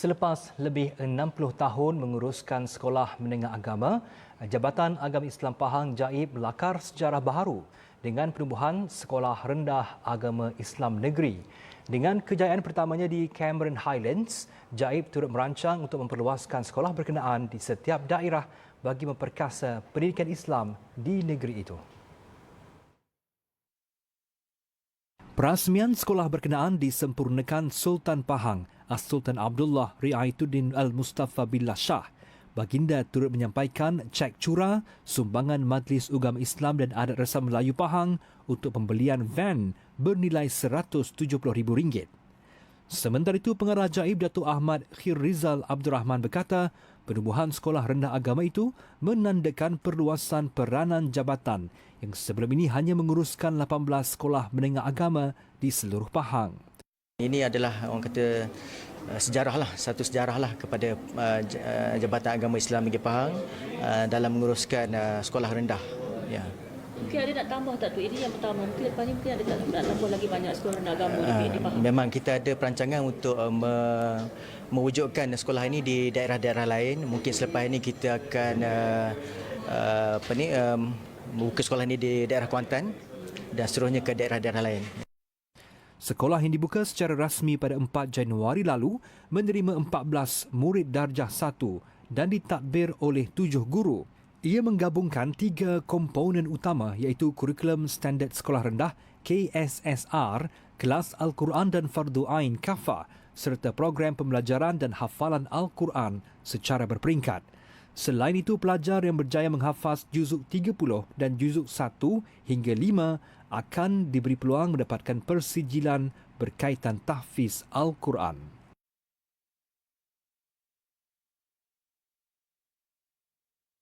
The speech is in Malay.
Selepas lebih 60 tahun menguruskan sekolah menengah agama, Jabatan Agama Islam Pahang Jaib melakar sejarah baharu dengan penubuhan Sekolah Rendah Agama Islam Negeri. Dengan kejayaan pertamanya di Cameron Highlands, Jaib turut merancang untuk memperluaskan sekolah berkenaan di setiap daerah bagi memperkasa pendidikan Islam di negeri itu. Perasmian sekolah berkenaan disempurnakan Sultan Pahang, As-Sultan Abdullah Ri'aituddin Al-Mustafa Billah Shah. Baginda turut menyampaikan cek cura sumbangan Majlis Ugama Islam dan Adat Resam Melayu Pahang untuk pembelian van bernilai RM170,000. Sementara itu, Pengarah Jaib Datuk Ahmad Khirrizal Abdul Rahman berkata, penubuhan sekolah rendah agama itu menandakan perluasan peranan jabatan yang sebelum ini hanya menguruskan 18 sekolah menengah agama di seluruh Pahang. Ini adalah orang kata satu sejarah lah kepada Jabatan Agama Islam Negeri Pahang dalam menguruskan sekolah rendah. Ya. Mungkin ada nak tambah tak tu? Ini yang pertama. Mungkin lepas ni mungkin ada nak tambah lagi banyak sekolah rendah agama di Pahang. Memang kita ada perancangan untuk mewujudkan sekolah ini di daerah-daerah lain. Mungkin selepas ini kita akan membuka sekolah ini di daerah Kuantan dan seterusnya ke daerah-daerah lain. Sekolah yang dibuka secara rasmi pada 4 Januari lalu menerima 14 murid darjah 1 dan ditadbir oleh 7 guru. Ia menggabungkan 3 komponen utama iaitu kurikulum standard sekolah rendah KSSR, kelas Al-Quran dan Fardu Ain Kafa serta program pembelajaran dan hafalan Al-Quran secara berperingkat. Selain itu, pelajar yang berjaya menghafaz juzuk 30 dan juzuk 1 hingga 5 akan diberi peluang mendapatkan persijilan berkaitan tahfiz Al-Quran.